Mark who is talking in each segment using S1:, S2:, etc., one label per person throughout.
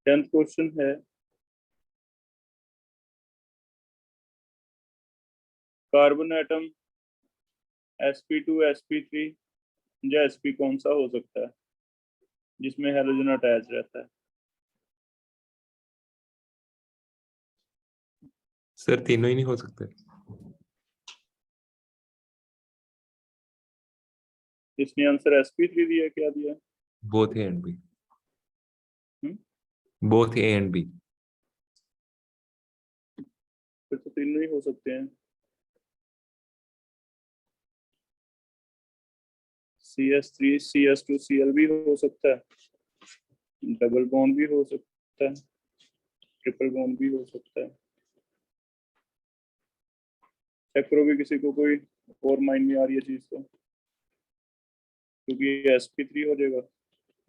S1: 10th question है, carbon atom sp2 sp3 या sp कौन सा हो सकता है जिसमें हेलोजन अटैच रहता है?
S2: सर तीनों ही नहीं हो सकते।
S1: इसने आंसर sp3 दिया, क्या दिया?
S2: Both A and B.
S1: हम्म?
S2: Both A and B.
S1: फिर तो तीनों ही हो सकते हैं। CS3 CS2 Cl भी हो सकता है, डबल बॉन्ड भी हो सकता है, ट्रिपल बॉन्ड भी हो सकता है। चेक करो भी किसी को कोई और माइंड में आ रही है चीज तो, क्योंकि ये sp3 हो जाएगा,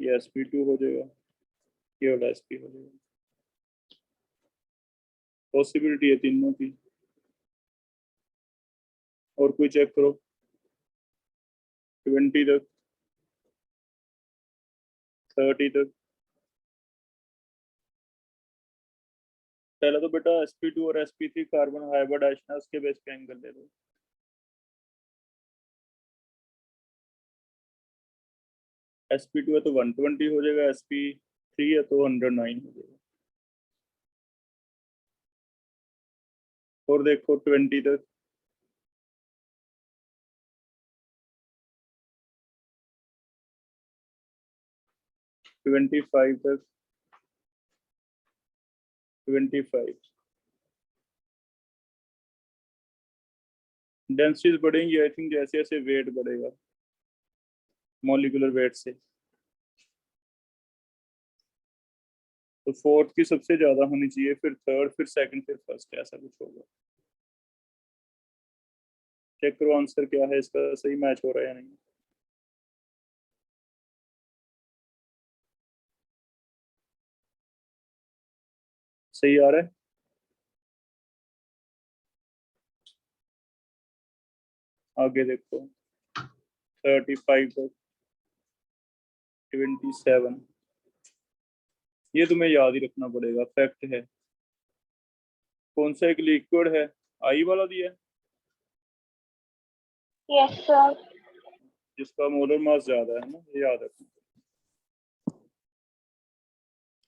S1: ये sp2 हो जाएगा, ये वाला sp हो जाएगा। पॉसिबिलिटी है तीनों की। और कोई चेक करो 20 तक, 30 तक। पहले तो बेटा sp2 और sp3 कार्बन हाइब्रिडाइजेशन है, उसके बेस पे एंगल ले लो। sp2 है तो 120 हो जाएगा, sp3 है तो 109 हो जाएगा। और देखो 20 तक, ट्वेंटी फाइव तक, 25। डेंसिटीज बढ़ेंगी आई थिंक जैसे जैसे वेट बढ़ेगा, मॉलिक्यूलर वेट से। तो फोर्थ की सबसे ज्यादा होनी चाहिए, फिर थर्ड, फिर सेकंड, फिर फर्स्ट, ऐसा कुछ होगा। चेक करो आंसर क्या है इसका, सही मैच हो रहा है या नहीं। सही आ रहा है? आगे देखो 35 तक, 27। ये तुम्हें याद ही रखना पड़ेगा, फैक्ट है। कौन सा एक लिक्विड है, आई वाला दिया है,
S3: यस सर।
S1: जिसका मोलर मास ज्यादा है ना, ये याद रखना।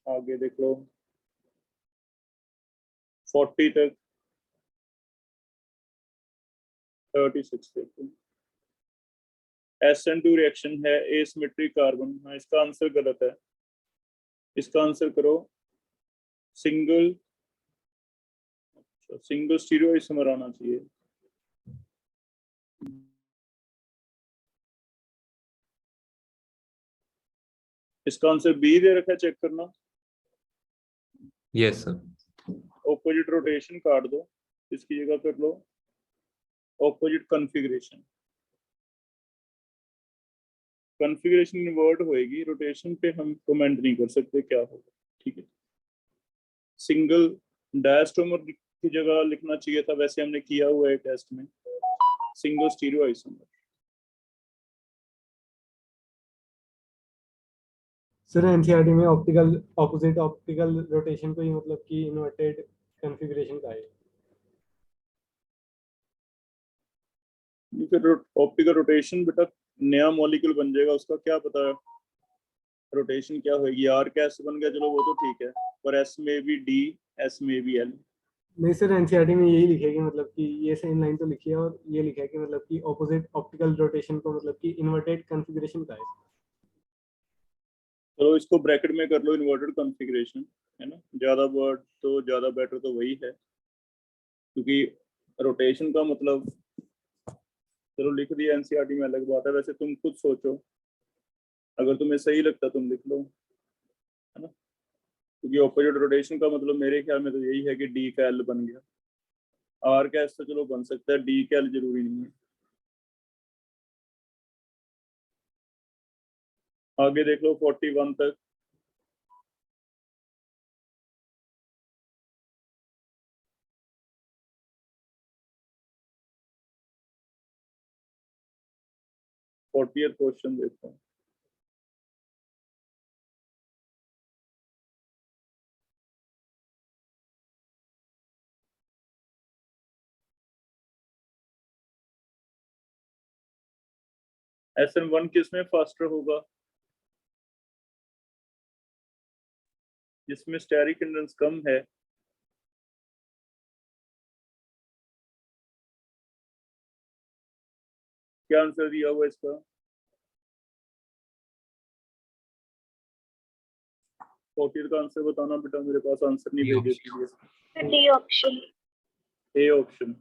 S1: आगे देख लो 40 तक, 36 देखो। SN2 रिएक्शन है, एसिमेट्रिक कार्बन। हाँ, इसका आंसर गलत है, इसका आंसर करो सिंगल, सिंगल स्टीरियो आइसोमर आना चाहिए। इसका आंसर बी दे रखा है, चेक करना।
S2: Yes sir.
S1: ऑपोजिट रोटेशन काट दो, इसकी जगह कर लो ऑपोजिट कॉन्फ़िगरेशन। कॉन्फ़िगरेशन इन्वर्ट होएगी, रोटेशन पे हम कमेंट नहीं कर सकते क्या होगा, ठीक है। सिंगल डायस्टोमर की जगह लिखना चाहिए था, वैसे हमने किया हुआ है टेस्ट में, single stereo isomer.
S4: Sir NCERT में ऑप्टिकल ऑपोजिट ऑप्टिकल रोटेशन को ही मतलब कि इन्वर्टेड कॉन्फ़िगरेशन का है।
S1: फिर ऑप्टिकल रोटेशन बेटा नया मॉलिक्यूल बन जाएगा, उसका क्या पता रोटेशन क्या होगी। आर का एस बन गया, चलो वो तो ठीक है, पर एस में भी डी, एस में भी एल।
S4: नहीं सर, एनसीईआरटी में यही लिखा है कि मतलब कि ये सेम लाइन तो लिखी है और ये लिखा है कि मतलब कि ऑपोजिट ऑप्टिकल रोटेशन को मतलब कि इन्वर्टेड कॉन्फ़िगरेशन का है।
S1: चलो इसको ब्रैकेट में कर लो इन्वर्टेड कॉन्फ़िगरेशन, है ना, ज्यादा वर्ड तो ज्यादा बेटर तो वही है, क्योंकि रोटेशन का मतलब, चलो लिख दिया एनसीईआरटी में, अलग बात है। वैसे तुम खुद सोचो, अगर तुम्हें सही लगता तुम लिख लो, है ना, क्योंकि ऑपोजिट रोटेशन का मतलब मेरे ख्याल में तो यही है कि डी का एल बन गया। आर का एस तो चलो बन सकता है, डी का एल जरूरी नहीं है। आगे देख लो 41 तक, फोर्टियथ क्वेश्चन देखो। SN1 किसमें फास्टर होगा? जिसमें स्टेरिक हिंड्रेंस कम है। क्या आंसर दिया हुआ इसका? 40 का आंसर बताना बेटा, मेरे पास आंसर नहीं
S2: D
S1: भेजे
S2: option.
S1: थे।
S3: D option.
S1: A option.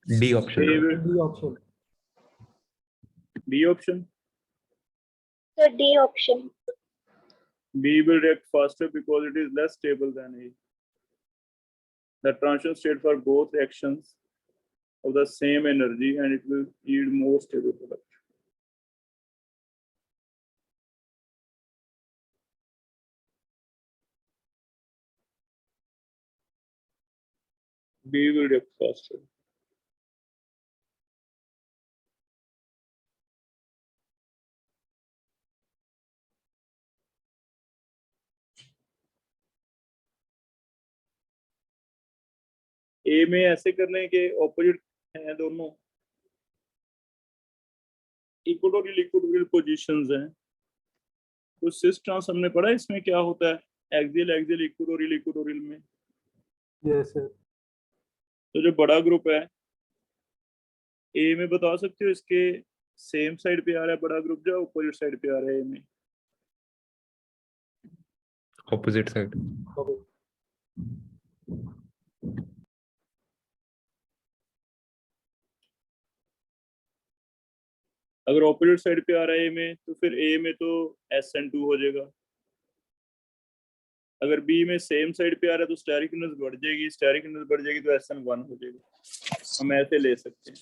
S2: D option.
S4: D option.
S1: B option.
S3: Sir D option.
S1: B will react faster because it is less stable than A. The transition state for both reactions of the same energy and it will yield more stable product. B will react faster. ए में ऐसे कर लें कि opposite हैं दोनों, equatorial equatorial positions हैं। तो cis trans हमने पढ़ा, इसमें क्या होता है? एक्सियल एक्सियल इक्वेटोरियल इक्वेटोरियल में।
S4: Yes sir.
S1: तो जो बड़ा ग्रुप है ए में, बता सकते हो इसके सेम साइड पे आ रहा है बड़ा ग्रुप जो ऑपोजिट साइड पे आ रहा है ए में?
S2: Opposite side.
S1: अगर ऑपोजिट साइड पे आ रहा है ए में, तो फिर ए में तो SN2 हो जाएगा। अगर बी में सेम साइड पे आ रहा है तो स्टेरिक हिंड्रेंस बढ़ जाएगी, स्टेरिक हिंड्रेंस बढ़ जाएगी तो SN1 हो जाएगी। हम ऐसे ले सकते हैं।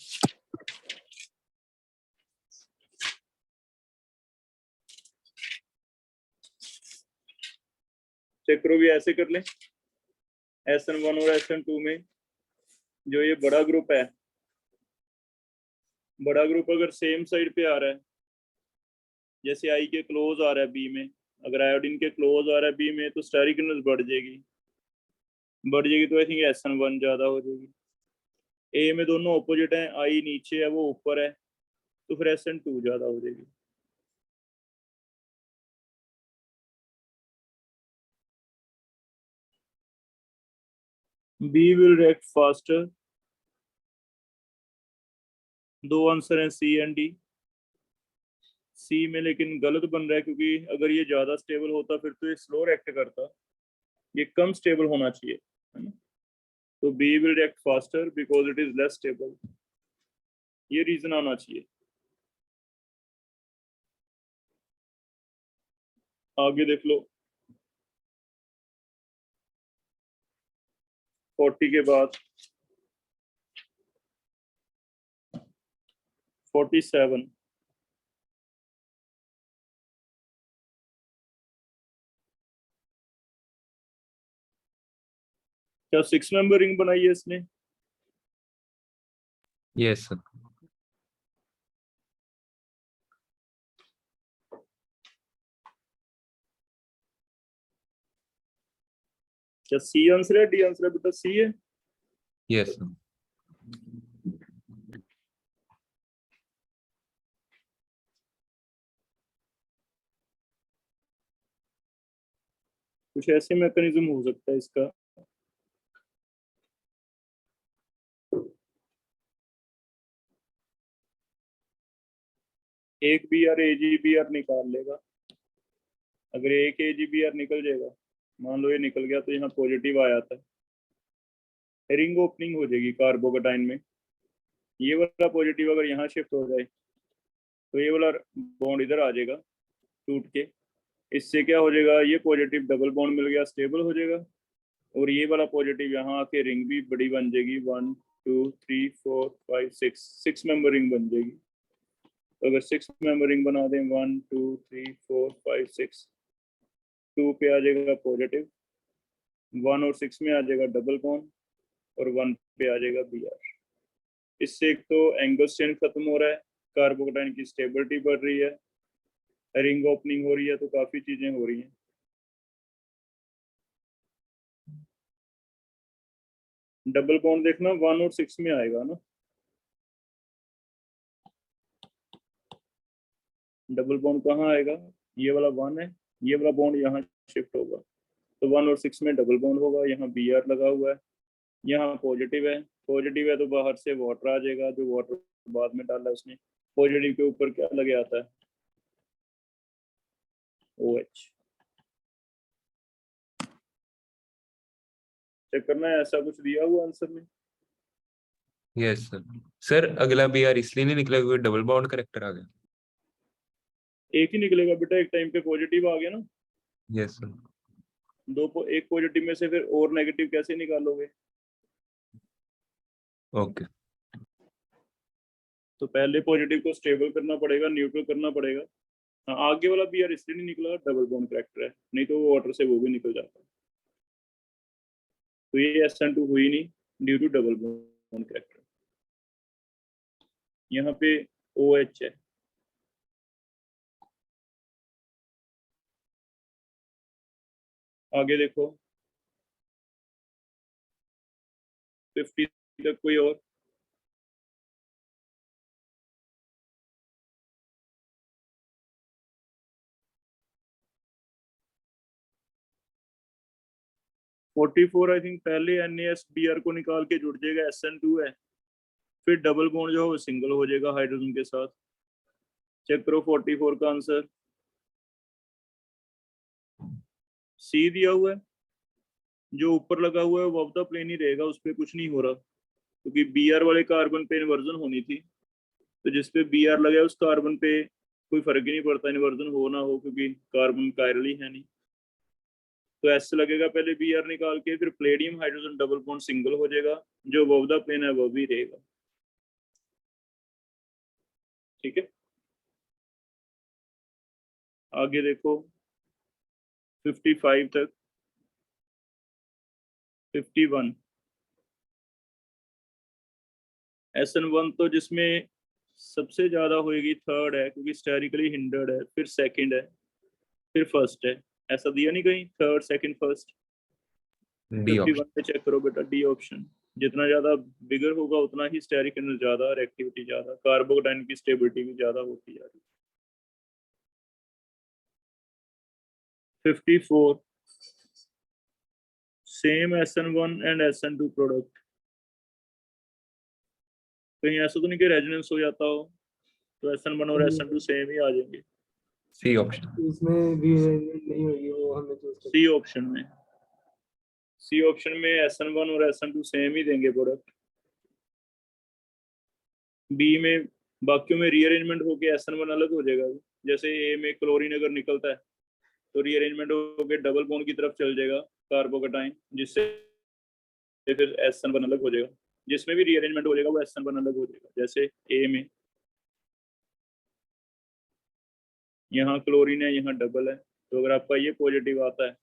S1: चेक करो भी, ऐसे कर लें। SN1 और SN2 में जो ये बड़ा ग्रुप है, बड़ा ग्रुप अगर सेम साइड पे आ रहा है, जैसे आई के क्लोज आ रहा है बी में, अगर आयोडीन के क्लोज आ रहा है बी में तो स्टेरिक हिंड्रेंस बढ़ जाएगी तो आई थिंक SN1 ज्यादा हो जाएगी। ए में दोनों ऑपोजिट हैं, आई नीचे है वो ऊपर है, तो फिर SN2 ज्यादा हो जाएगी। B will react faster। दो आंसर हैं C एंड D। C में लेकिन गलत बन रहा है, क्योंकि अगर ये ज्यादा स्टेबल होता फिर तो ये स्लो रिएक्ट करता, ये कम स्टेबल होना चाहिए, है ना? तो B will react faster because it is less stable, ये रीजन आना चाहिए। आगे देख लो, 40 के बाद 47। क्या 6 मेंबर रिंग बनाई है इसने?
S2: Yes, sir.
S1: क्या C आंसर है, D आंसर है बेटा? C है।
S2: Yes, sir.
S1: कुछ ऐसे मैकेनिज्म हो सकता है इसका। एक BR AgBr निकाल लेगा। अगर एक AgBr निकल जाएगा, मान लो ये निकल गया, तो यहाँ पॉजिटिव आ जाता है, रिंग ओपनिंग हो जाएगी कार्बोकेटाइन में। ये वाला पॉजिटिव अगर यहाँ शिफ्ट हो जाए तो ये वाला बॉन्ड इधर आ जाएगा टूट के, इससे क्या हो जाएगा, ये पॉजिटिव डबल बॉन्ड मिल गया, स्टेबल हो जाएगा, और ये वाला पॉजिटिव यहाँ आके रिंग भी बड़ी बन जाएगी। 1 2 3 4 5 6 मेंबर रिंग बन जाएगी। तो अगर 6 मेंबर रिंग बना दें, 1 2 3 4 5 6, 2 पे आ जाएगा पॉजिटिव, 1 और 6 में आ जाएगा डबल बॉन्ड, और 1 पे आ जाएगा BR। इससे एक तो एंगल स्ट्रेन खत्म हो रहा है, कार्बोकेटाइन की स्टेबिलिटी बढ़ रही है, रिंग ओपनिंग हो रही है, तो काफी चीजें हो रही हैं। डबल बॉन्ड देखना 1 और 6 में आएगा ना, डबल बॉन्ड कहाँ आएगा, ये वाला 1 है, ये वाला बॉन्ड यहाँ शिफ्ट होगा, तो 1 और 6 में डबल बॉन्ड होगा, यहाँ Br लगा हुआ है, यहाँ पॉजिटिव है तो बाहर से वाटर आ जाएगा, जो वाटर बाद में डाला उसने, पॉजिटिव के ऊपर क्या लगे आता है, OH। चेक करना है, ऐसा कुछ दिया हुआ आंसर में।
S2: Yes sir. सर अगला Br इसलिए नहीं निकला क्योंकि डबल बॉन्ड करेक्टर आ गया।
S1: एक ही निकलेगा बेटा, एक टाइम पे पॉजिटिव आ गया ना,
S2: यस सर।
S1: एक पॉजिटिव में से फिर और नेगेटिव कैसे निकालोगे।
S2: ओके।
S1: तो पहले पॉजिटिव को स्टेबल करना पड़ेगा, न्यूट्रल करना पड़ेगा। हाँ, आगे वाला Br इसलिए नहीं निकला, डबल बॉन्ड करेक्टर है, नहीं तो वो वाटर से वो भी निकल जाता। तो ये SN2 हुई नहीं due to double bond character. यहाँ पे OH है, आगे देखो 50 तक कोई और। आई थिंक पहले NaSBr को निकाल के जुड़ जाएगा, SN2 है, फिर डबल बॉन्ड जो है वो सिंगल हो जाएगा हाइड्रोजन के साथ। चेक करो 44 का आंसर, C दिया हुआ है, जो ऊपर लगा हुआ है वो ऑफ द प्लेन ही रहेगा, उस पर कुछ नहीं हो रहा, क्योंकि Br वाले कार्बन पे इन्वर्जन होनी थी, तो जिसपे Br लगा है उस कार्बन पे कोई फर्क ही नहीं पड़ता इन्वर्जन हो ना हो, क्योंकि कार्बन कायरल ही है नहीं। तो S लगेगा पहले Br निकाल के, फिर Palladium hydrogen double bond single हो जाएगा, जो अबव द प्लेन है वो भी रहेगा। ठीक है, आगे देखो 55 तक 51। SN1 तो जिसमें सबसे ज्यादा होगी थर्ड है, क्योंकि स्टेरिकली हिंडर्ड है, फिर सेकंड है, फिर फर्स्ट है, ऐसा दिया नहीं कहीं, third second first.
S2: D
S1: 51
S2: option.
S1: पे चेक करो बेटा, डी ऑप्शन। जितना ज्यादा बिगर होगा उतना ही स्टेरिक एनर्जी ज्यादा और एक्टिविटी ज्यादा, कार्बोकेटाइन की स्टेबिलिटी भी ज्यादा होती जा रही है। 54 same SN1 and SN2 product. कहीं ऐसा तो नहीं कि रेजोनेंस हो जाता हो, तो SN1 और SN2 सेम ही आ जाएंगे।
S2: C option.
S4: इसमें रीअरेंजमेंट नहीं होगी, वो हमने चूज कर
S1: सी ऑप्शन में, सी ऑप्शन में SN1 और SN2 सेम ही देंगे प्रोडक्ट। बी में बाकियों में रीअरेंजमेंट होके SN1 अलग हो जाएगा, जैसे ए में क्लोरीन अगर निकलता है तो रीअरेंजमेंट होके डबल बॉन्ड की तरफ चल जाएगा कार्बोकेटाइन, जिससे फिर SN1 अलग हो जाएगा। जिसमें भी रीअरेंजमेंट हो जाएगा वो SN1 अलग हो जाएगा, जैसे ए में यहाँ क्लोरीन है, यहाँ डबल है, तो अगर आपका ये पॉजिटिव आता है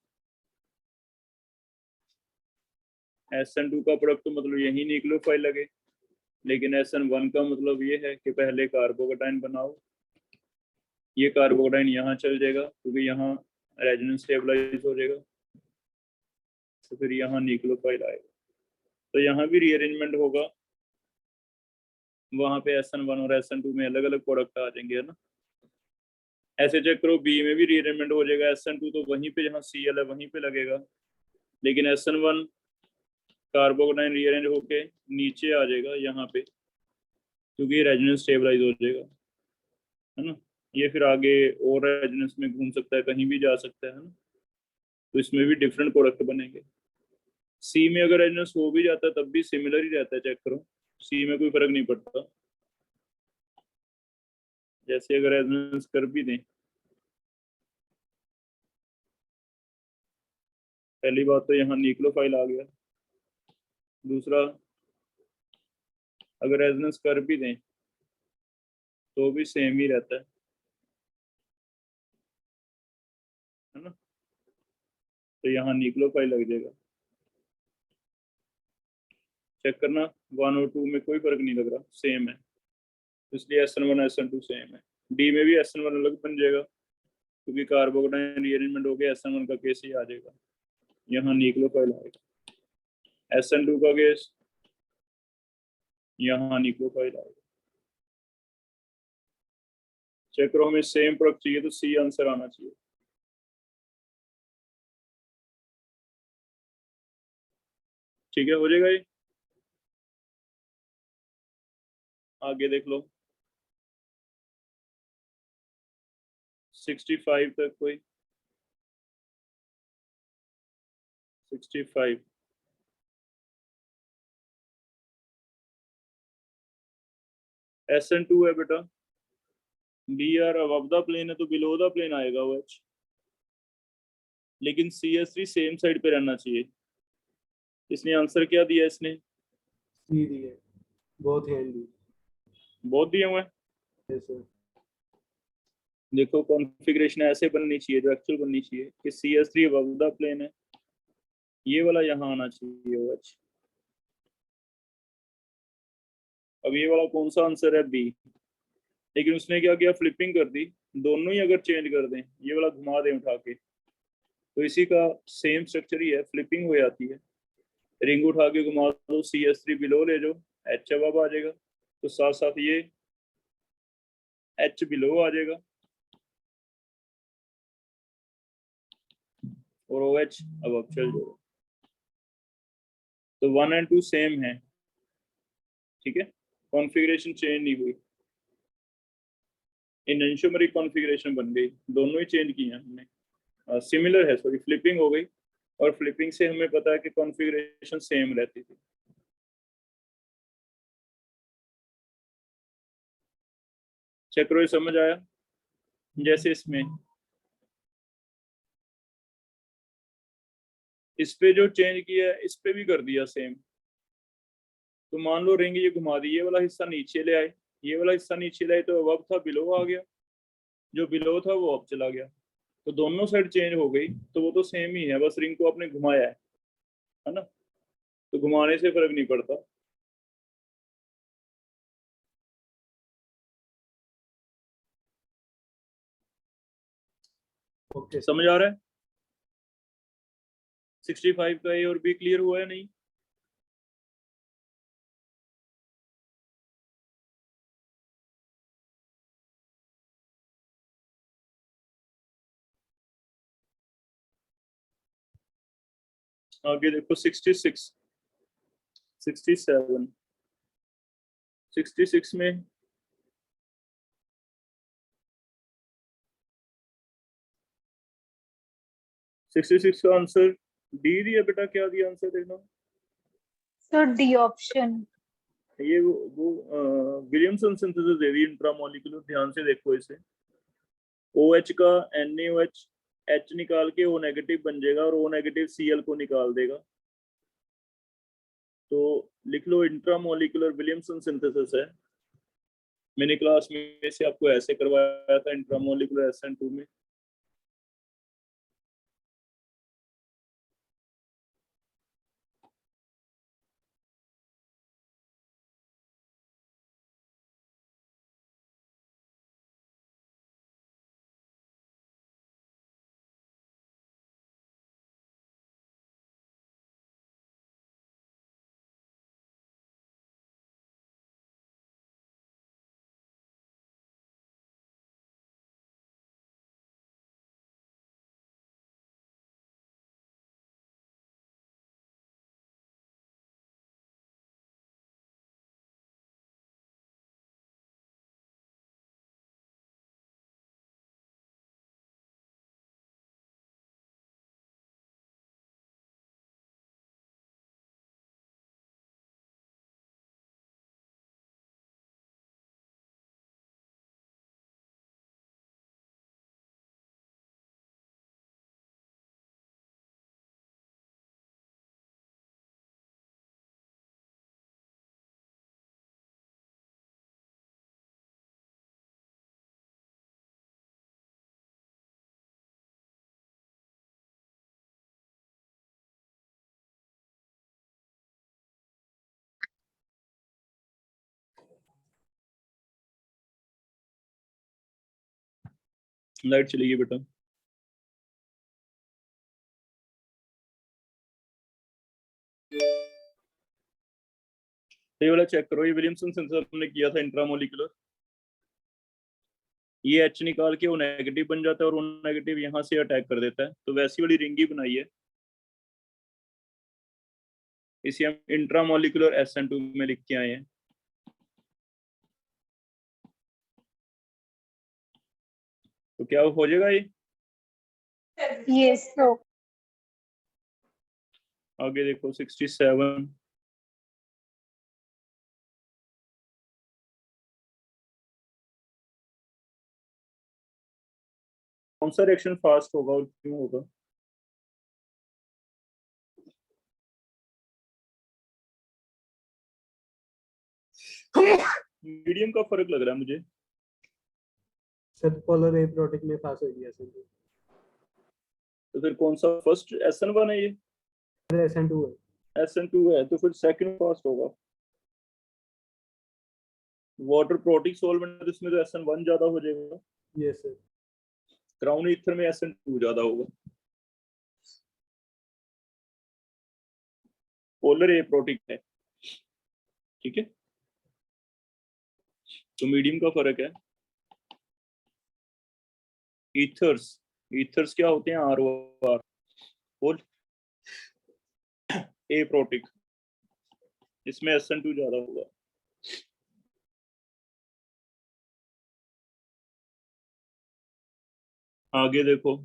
S1: SN2 का प्रोडक्ट, तो मतलब यही न्यूक्लियोफाइल लगे, लेकिन SN1 का मतलब ये है कि पहले कार्बोकेटाइन बनाओ, ये कार्बोकेटाइन यहाँ चल जाएगा क्योंकि यहाँ रेजोनेंस स्टेबलाइज हो जाएगा, तो फिर यहाँ न्यूक्लियोफाइल आएगा, तो यहाँ भी रीअरेंजमेंट होगा, वहां पे SN1 और SN2 में अलग अलग प्रोडक्ट आ जाएंगे, है ना। ऐसे चेक करो, बी में भी रीअरेंजमेंट हो जाएगा, SN2 तो वहीं पे जहाँ Cl है वहीं पे लगेगा, लेकिन SN1 कार्बोकेटाइन रीअरेंज होके नीचे आ जाएगा यहाँ पे, क्योंकि रेजोनेंस स्टेबलाइज हो जाएगा, है ना। ये फिर आगे और रेजोनेंस में घूम सकता है, कहीं भी जा सकता है ना, तो इसमें भी डिफरेंट प्रोडक्ट बनेंगे। सी में अगर रेजोनेंस हो भी जाता है तब भी सिमिलर ही रहता है, चेक करो, सी में कोई फर्क नहीं पड़ता। जैसे अगर रेजोनेंस कर भी दें, पहली बात तो यहाँ न्यूक्लियोफाइल आ गया, दूसरा अगर रेजोनेंस कर भी दें तो भी सेम ही रहता है ना, तो यहाँ न्यूक्लियोफाइल लग जाएगा। चेक करना 1 और 2 में कोई फर्क नहीं लग रहा, सेम है, इसलिए SN1 SN2 सेम है। डी में भी SN1 अलग बन जाएगा, क्योंकि कार्बोकेटाइन रीअरेंजमेंट हो गया, SN1 का केस ही आ जाएगा, यहाँ न्यूक्लियोफाइल आएगा। SN2 का केस, यहाँ न्यूक्लियोफाइल आएगा। चेक करो, हमें सेम प्रोडक्ट चाहिए तो सी आंसर आना चाहिए। ठीक है, हो जाएगा ये। आगे देख लो 65 तक कोई 65 SN2 है बेटा, B R above the plane है तो बिलो द प्लेन आएगा वो एच, लेकिन CS3 सेम साइड पे रहना चाहिए। इसने आंसर क्या दिया, इसने
S4: सी दी है, बहुत हैंडी।
S1: बहुत दिए हुए हैं।
S4: Yes sir.
S1: देखो कॉन्फ़िगरेशन ऐसे बननी चाहिए जो एक्चुअल बननी चाहिए कि CS3 अबव द प्लेन है, ये वाला यहाँ आना चाहिए OH। अब ये वाला कौन सा आंसर है, बी, लेकिन उसने क्या किया, फ्लिपिंग कर दी। दोनों ही अगर चेंज कर दें, ये वाला घुमा दें उठा के, तो इसी का सेम स्ट्रक्चर ही है, फ्लिपिंग हो जाती है। रिंग उठा के घुमा दो, CS3 बिलो ले जाओ, H अब आ जाएगा, तो साथ साथ ये H बिलो आ जाएगा और OH अब चल जाएगा। तो 1 और 2 सेम है, ठीक है, कॉन्फ़िगरेशन चेंज नहीं हुई, एनंशियोमेरिक कॉन्फ़िगरेशन बन गई, दोनों ही चेंज किए हैं हमने। सिमिलर है, सॉरी फ्लिपिंग हो गई, और फ्लिपिंग से हमें पता है कि कॉन्फ़िगरेशन सेम रहती थी। चेक करो, ये समझ आया? जैसे इसमें इस पे जो चेंज किया है, इस पे भी कर दिया सेम। तो मान लो रिंग ये घुमा दी, ये वाला हिस्सा नीचे ले आए, ये वाला हिस्सा नीचे ले आए, तो अब था बिलो आ गया, जो बिलो था वो अब चला गया, तो दोनों साइड चेंज हो गई, तो वो तो सेम ही है, बस रिंग को आपने घुमाया है ना, तो घुमाने से फर्क नहीं पड़ता।
S4: ओके
S1: समझ आ रहा है? 65 का ए और बी क्लियर हुआ है नहीं? आगे देखो 66 67 66 में का आंसर डी दिया बेटा, क्या दिया आंसर देखना।
S3: So D option.
S1: ये वो विलियमसन सिंथेसिस दे दी इंट्रामोलिकुलर, ध्यान से देखो इसे। OH का NaOH H निकाल के O नेगेटिव बन जाएगा और O नेगेटिव Cl को निकाल देगा, तो लिख लो इंट्रामोलिकुलर विलियमसन सिंथेसिस है। मैंने क्लास में से आपको ऐसे करवाया था इंट्रामोलिकुलर SN2 में। लाइट चली गई बेटा। ये वाला चेक करो, ये विलियमसन सिंथेसिस हमने किया था इंट्रामोलिकुलर, ये H निकाल के वो नेगेटिव बन जाता है और वो नेगेटिव यहाँ से अटैक कर देता है, तो वैसी वाली रिंग ही बनाई है। इसे हम इंट्रामोलिकुलर SN2 में लिख के आए हैं। तो क्या हो जाएगा ये?
S3: Yes, so
S1: आगे देखो 67, कौन सा रिएक्शन फास्ट होगा और क्यों होगा? मीडियम का फर्क लग रहा है मुझे।
S4: सर पोलर एप्रोटिक में पास हो गया सर।
S1: तो फिर कौन सा फर्स्ट SN1 है? ये
S4: SN2 है।
S1: SN2 है, तो फिर सेकंड फास्ट होगा। वाटर प्रोटिक सॉल्वेंट इसमें तो SN1 ज्यादा हो जाएगा।
S4: Yes sir.
S1: ग्राउंड ईथर में SN2 ज्यादा होगा। पोलर एप्रोटिक है, ठीक है, तो मीडियम का फर्क है। ईथर्स क्या होते हैं? ROR और एप्रोटिक, इसमें SN2 ज्यादा होगा। आगे देखो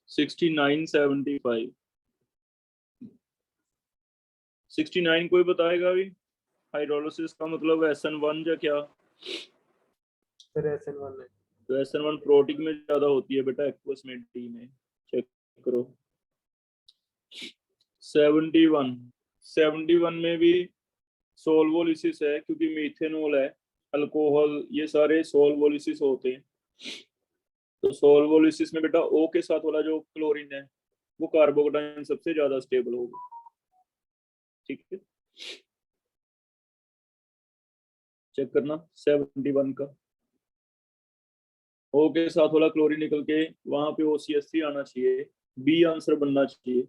S1: 6975, 69 कोई बताएगा अभी? हाइड्रोलिसिस का मतलब SN1 या क्या?
S4: सर SN1 है।
S1: तो SN1 प्रोटिक में ज्यादा होती है बेटा, एक्वस में डी में, चेक करो। 71 में भी सोल्वोलिसिस है, क्योंकि मीथेनॉल है, अल्कोहल, ये सारे सोल्वोलिसिस होते हैं। तो सोल्वोलिसिस में बेटा O के साथ वाला जो क्लोरीन है वो कार्बोकेटाइन सबसे ज्यादा स्टेबल होगा, ठीक है, चेक करना 71 का। O के साथ वाला क्लोरीन निकल के वहां पे OCH3 आना चाहिए, B आंसर बनना चाहिए,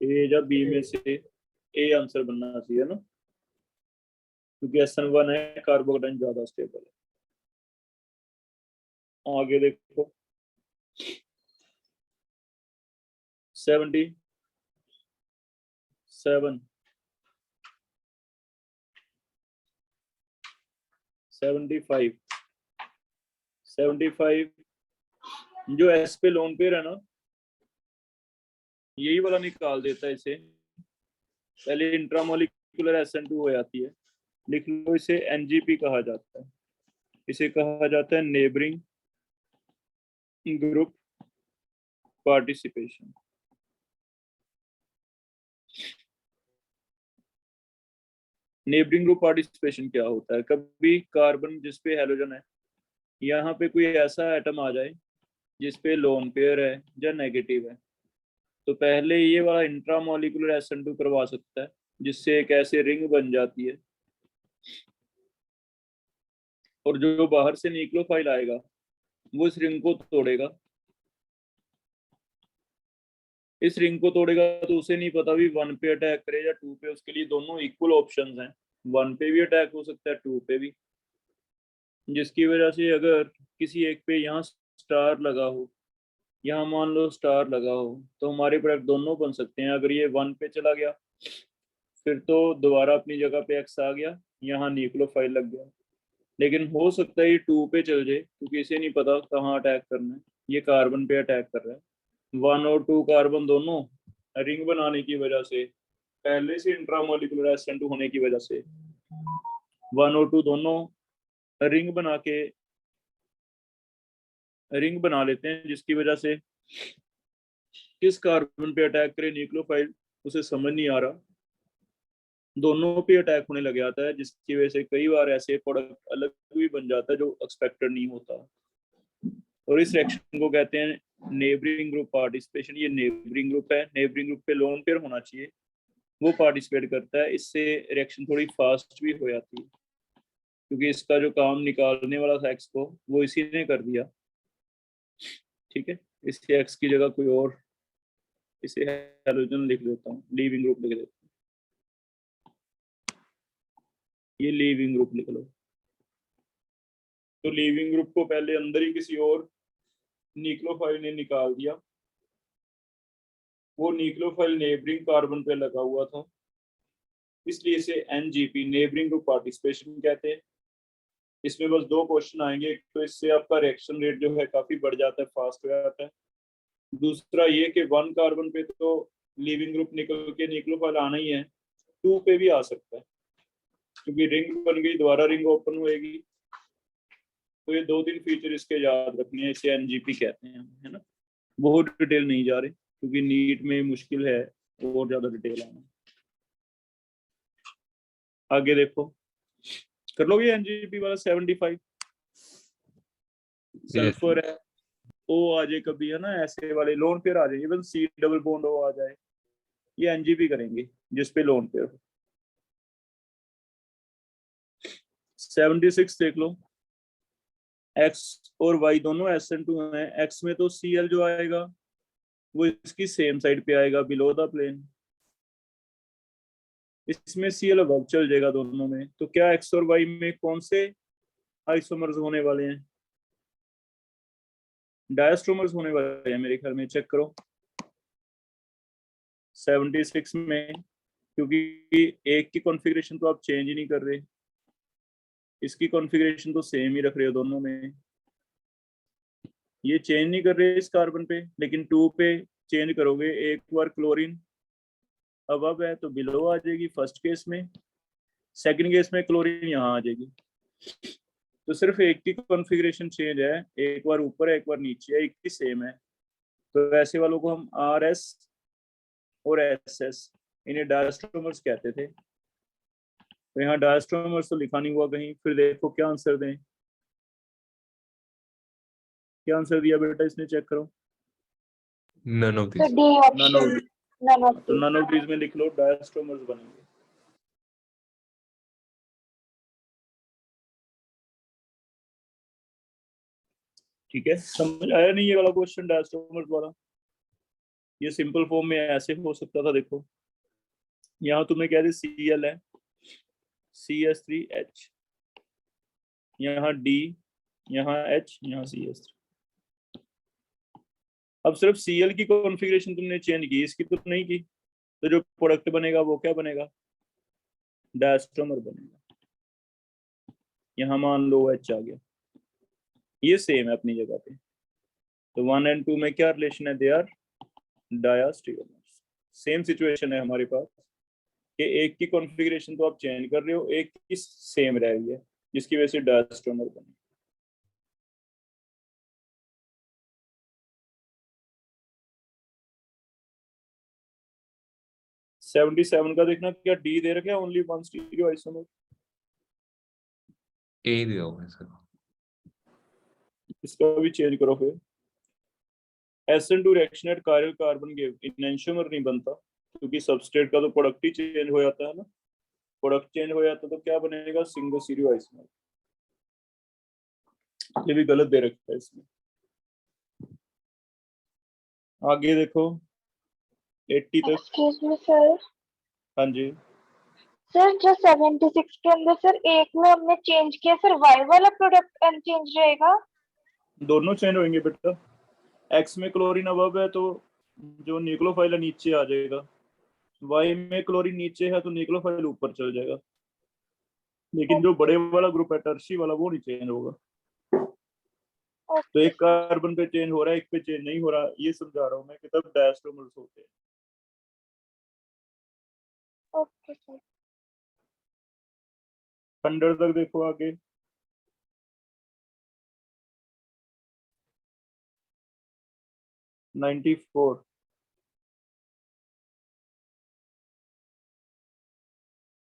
S1: A या B में से A आंसर बनना चाहिए ना, क्योंकि SN1 है, कार्बोकेटाइन ज्यादा स्टेबल है। आगे देखो 77, 75, 75 जो S पे लोन पेयर है ना, यही वाला निकाल देता है इसे। पहले इंट्रामोलिकुलर SN2 हो जाती है, लिख लो इसे NGP कहा जाता है। इसे कहा जाता है neighbouring group participation. Neighbouring group participation क्या होता है? कभी कार्बन जिसपे हेलोजन है, यहाँ पे कोई ऐसा एटम आ जाए जिसपे लोन पेयर है या नेगेटिव है, तो पहले ये वाला इंट्रामोलिकुलर SN2 करवा सकता है, जिससे एक ऐसी रिंग बन जाती है, और जो बाहर से न्यूक्लियोफाइल आएगा वो इस रिंग को तोड़ेगा। इस रिंग को तोड़ेगा तो उसे नहीं पता भी 1 पे अटैक करे या 2 पे, उसके लिए दोनों इक्वल ऑप्शंस हैं, 1 पे भी अटैक हो सकता है, 2 पे भी, जिसकी वजह से अगर किसी एक पे यहाँ स्टार लगा हो, यहाँ मान लो स्टार लगा हो, तो हमारे प्रोडक्ट दोनों बन सकते हैं। अगर ये 1 पे चला गया फिर तो दोबारा अपनी जगह पे X आ गया, यहाँ न्यूक्लियोफाइल लग गया। लेकिन हो सकता है ये 2 पे चल जाए, क्योंकि इसे नहीं पता कहाँ अटैक करना है, ये कार्बन पे अटैक कर रहा है। 1 और 2 कार्बन दोनों रिंग बनाने की वजह से, पहले से इंट्रामोलिकुलर SN2 होने की वजह से 1 और 2 दोनों रिंग बना लेते हैं, जिसकी वजह से किस कार्बन पे अटैक करे न्यूक्लियोफाइल उसे समझ नहीं आ रहा, दोनों पे अटैक होने लग जाता है, जिसकी वजह से कई बार ऐसे प्रोडक्ट अलग भी बन जाता है जो एक्सपेक्टेड नहीं होता। और इस रिएक्शन को कहते हैं नेबरिंग ग्रुप पार्टिसिपेशन। ये नेबरिंग ग्रुप है, नेबरिंग ग्रुप पे लोन पेयर होना चाहिए, वो पार्टिसिपेट करता है, इससे रिएक्शन थोड़ी फास्ट भी हो जाती है, क्योंकि इसका जो काम निकालने वाला था X को, वो इसी ने कर दिया, ठीक है। इसके X की जगह कोई और, इसे हेलोजन लिख देता हूँ, लीविंग ग्रुप लिख देता हूँ। ये लीविंग ग्रुप लिख लो। तो लीविंग ग्रुप को पहले अंदर ही किसी और न्यूक्लियोफाइल ने निकाल दिया, वो न्यूक्लियोफाइल नेबरिंग कार्बन पे लगा हुआ था, इसलिए इसे एनजीपी नेबरिंग ग्रुप पार्टिसिपेशन कहते हैं। इसमें बस दो क्वेश्चन आएंगे, एक तो इससे आपका रिएक्शन रेट जो है काफी बढ़ जाता है, फास्ट हो जाता है। दूसरा ये कि 1 कार्बन पे तो लीविंग ग्रुप निकल के न्यूक्लियोफाइल आना ही है, 2 पे भी आ सकता है, क्योंकि रिंग बन गई, दोबारा रिंग ओपन होएगी। तो ये 2-3 फीचर इसके याद रखने हैं, इसे एनजीपी कहते हैं, है ना। बहुत डिटेल नहीं जा रहे, क्योंकि नीट में मुश्किल है और ज्यादा डिटेल आना। आगे देखो, कर लोगे एनजीपी वाला 75। सल्फर है, ओ आ जाए कभी, है ना, ऐसे वाले लोन पेयर आ जाए, even C double bond O आ जाए, ये एनजीपी करेंगे जिसपे लोन पेयर हो। 76 देख लो, एक्स और वाई दोनों SN2 हैं। एक्स में तो Cl जो आएगा वो इसकी सेम साइड पे आएगा, बिलो द प्लेन। इसमें Cl अब चल जाएगा दोनों में। तो क्या एक्स और वाई में कौन से आइसोमर्स होने वाले हैं? डायस्ट्रोमर्स होने वाले हैं मेरे ख्याल में, चेक करो 76 में, क्योंकि एक की कॉन्फ़िगरेशन तो आप चेंज ही नहीं कर रहे, इसकी कॉन्फ़िगरेशन तो सेम ही रख रहे हो दोनों में, ये चेंज नहीं कर रहे इस कार्बन पे, लेकिन 2 पे चेंज करोगे। एक बार क्लोरीन अब है तो बिलो आ जाएगी फर्स्ट केस में, सेकंड केस में क्लोरीन यहाँ आ जाएगी। तो सिर्फ एक की कॉन्फ़िगरेशन चेंज है, एक बार ऊपर है एक बार नीचे है, एक ही सेम है। तो ऐसे वालों को हम RS और SS, इन्हें डायस्ट्रोमर्स कहते थे। तो यहाँ डायस्ट्रोमर्स तो लिखा नहीं हुआ कहीं। फिर देखो क्या आंसर दें, क्या आंसर दिया बेटा इसने, चेक करो।
S2: None of
S3: So
S2: these.
S3: D
S1: none of
S3: option. None of
S1: तो
S3: these.
S1: नन ऑफ दीज में लिख लो, डायस्ट्रोमर्स बनेंगे। ठीक है, समझ आया नहीं ये वाला क्वेश्चन डायस्ट्रोमर्स वाला? ये सिंपल फॉर्म में ऐसे हो सकता था, देखो यहाँ तुम्हें कह दे Cl है, CH3H, यहाँ D, यहाँ H, यहाँ CH3। अब सिर्फ Cl की कॉन्फ़िगरेशन तुमने चेंज की, इसकी तो नहीं की, तो जो प्रोडक्ट बनेगा वो क्या बनेगा? डायस्ट्रोमर बनेगा। यहाँ मान लो H आ गया, ये सेम है अपनी जगह पे। तो 1 और 2 में क्या रिलेशन है? They are diastereomers. Same situation है हमारे पास कि एक की कॉन्फ़िगरेशन तो आप चेंज कर रहे हो, एक की सेम रह गई है, जिसकी वजह से डायस्ट्रोमर बने। सेवेंटी सेवन का देखना, क्या डी दे रखे only one stereo isomer?
S2: A दिया हुआ है सर।
S1: इसका भी चेंज करो फिर। SN2 reaction at chiral carbon give enantiomer नहीं बनता, क्योंकि सबस्ट्रेट का तो प्रोडक्ट ही चेंज हो जाता है ना। प्रोडक्ट चेंज हो जाता तो क्या बनेगा? Single stereo isomer. ये भी गलत दे रखा है इसमें। आगे देखो 80 तक।
S3: Excuse me, sir.
S1: हाँ जी,
S3: सर जो 76 के अंदर सर एक में हमने चेंज किया, सर वाई वाला प्रोडक्ट अनचेंज रहेगा?
S1: दोनों चेंज होंगे बेटा। एक्स में क्लोरीन अबव है तो जो न्यूक्लियोफाइल है नीचे आ जाएगा, वाई में क्लोरीन नीचे है तो न्यूक्लियोफाइल ऊपर चल जाएगा। लेकिन जो बड़े वाला ग्रुप है टर्शी वाला, वो नहीं चेंज होगा। तो एक कार्बन पे चेंज हो रहा है, एक पे चेंज नहीं हो रहा, ये समझा रहा हूँ मैं कि तब डायस्ट्रोमर्स होते हैं।
S3: Okay sir.
S1: 100 तक देखो आगे। $94।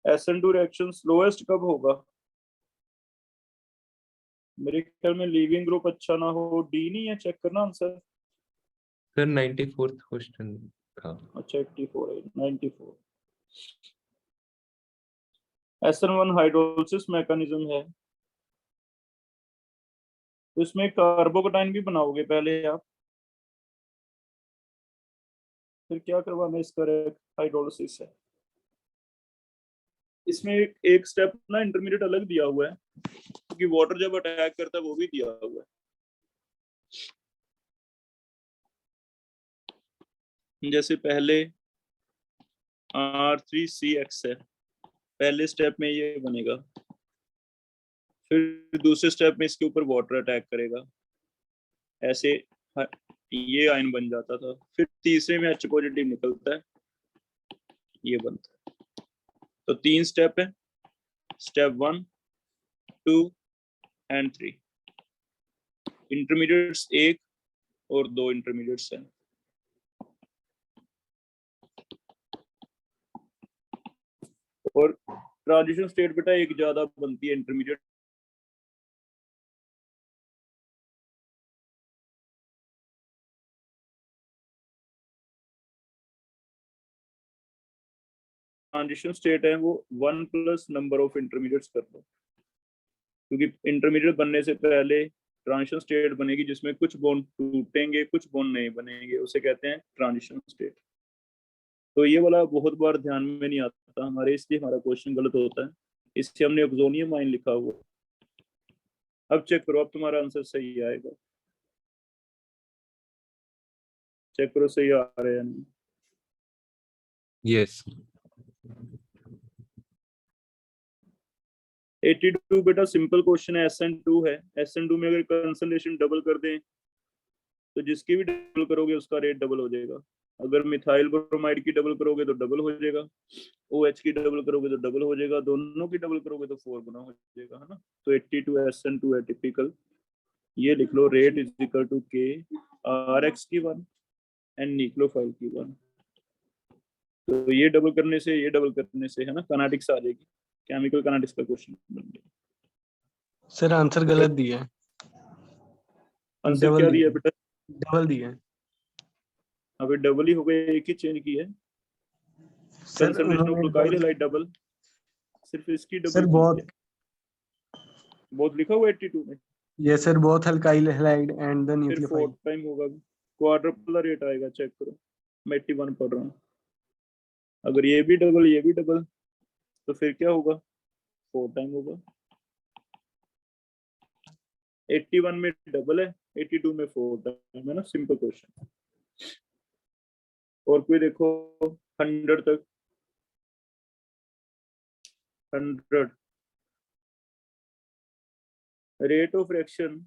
S1: SN2 रिएक्शन स्लोएस्ट कब होगा? मेरे ख्याल में लीविंग ग्रुप अच्छा ना हो, डी नहीं है, चेक करना आंसर।
S2: सर 94th क्वेश्चन था।
S1: अच्छा 84 है, 94। SN1 हाइड्रोलिसिस मैकेनिज्म है, तो इसमें कार्बोकेटाइन भी बनाओगे पहले आप, फिर क्या करवाना? इसका हाइड्रोलिसिस है। इसमें एक स्टेप ना इंटरमीडिएट अलग दिया हुआ है, क्योंकि वाटर जब अटैक करता है वो भी दिया हुआ है। जैसे पहले R3CX है, पहले स्टेप में ये बनेगा, फिर दूसरे स्टेप में इसके ऊपर वाटर अटैक करेगा, ऐसे ये आयन बन जाता था, फिर तीसरे में H पॉजिटिव निकलता है, ये बनता है। तो 3 स्टेप है, स्टेप 1, 2 एंड 3। इंटरमीडिएट्स 1 और 2 इंटरमीडिएट्स हैं। और ट्रांजिशन स्टेट बेटा एक ज्यादा बनती है इंटरमीडिएट, ट्रांजिशन स्टेट है वो 1 प्लस नंबर ऑफ इंटरमीडिएट्स कर दो, क्योंकि इंटरमीडिएट बनने से पहले ट्रांजिशन स्टेट बनेगी जिसमें कुछ बॉन्ड टूटेंगे, कुछ बॉन्ड नहीं बनेंगे, उसे कहते हैं ट्रांजिशन स्टेट। तो ये वाला बहुत बार ध्यान में नहीं आता हमारे, इसलिए हमारा क्वेश्चन गलत होता है, इससे हमने अब्जोनियम आयन लिखा हुआ। अब चेक करो, अब तुम्हारा आंसर सही आएगा, चेक करो सही आ रहा है या नहीं।
S2: यस
S1: 82 बेटा सिंपल क्वेश्चन है, SN2 है, SN2 में अगर कंसंट्रेशन डबल कर दें तो जिसकी भी डबल करोगे उसका रेट डबल हो जाएगा। अगर मिथाइल ब्रोमाइड की डबल करोगे तो डबल हो जाएगा, OH की डबल करोगे तो डबल हो जाएगा, दोनों की डबल करोगे तो 4 गुना हो जाएगा, है ना। तो 82 SN2 है टिपिकल। ये लिख लो, rate is equal to K RX की 1 एंड न्यूक्लियोफाइल की 1। तो ये डबल करने से, ये डबल करने से, है ना, काइनेटिक्स आ जाएगी, केमिकल काइनेटिक्स का क्वेश्चन बन गया।
S4: सर आंसर गलत दिया है,
S1: आंसर
S4: डबल
S1: क्या
S4: दिया
S1: दिया
S4: है।
S1: बेटा?
S4: डबल दिया है
S1: अभी डबल ही हो गया, एक ही चेंज की है,
S4: सर।
S1: कंसंट्रेशन ऑफ
S4: उन्होंने
S1: ग्लूकाइल
S4: डबल,
S1: हाइलाइट डबल, सिर्फ इसकी
S4: सर
S1: डबल की
S4: बहुत,
S1: है। बहुत लिखा हुआ 82 में,
S4: ये सर बहुत अल्काइल हैलाइड एंड द
S1: फिर
S4: न्यूक्लियोफाइल।
S1: 4 टाइम होगा, क्वाड्रपल रेट आएगा, चेक करो, मैं 81 पढ़ रहा हूँ। अगर ये भी डबल, ये भी डबल, तो फिर क्या होगा, 4 टाइम होगा। 81 में डबल है, 82 में 4 टाइम है ना, सिंपल क्वेश्चन। और कोई देखो 100 तक, 100 रेट ऑफ रिएक्शन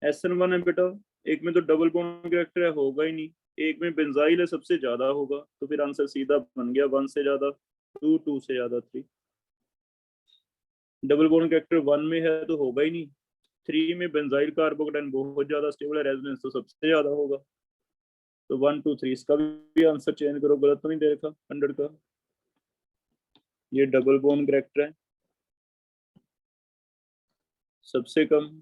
S1: SN1 है बेटा, एक में तो डबल बॉन्ड कैरेक्टर है, होगा ही नहीं, एक में बेंजाइल है, सबसे ज्यादा होगा, तो फिर आंसर सीधा बन गया 1 से ज्यादा 2, 2 से ज्यादा 3। डबल बॉन्ड कैरेक्टर 1 में है तो होगा ही नहीं, 3 में बेंजाइल कार्बोकेटाइन बहुत ज्यादा स्टेबल है, रेजोनेंस तो सबसे ज्यादा होगा, तो 1, 2, 3 इसका भी आंसर चेंज करो, गलत तो नहीं दे रखा 100 का। ये डबल बॉन्ड कैरेक्टर है, सबसे कम,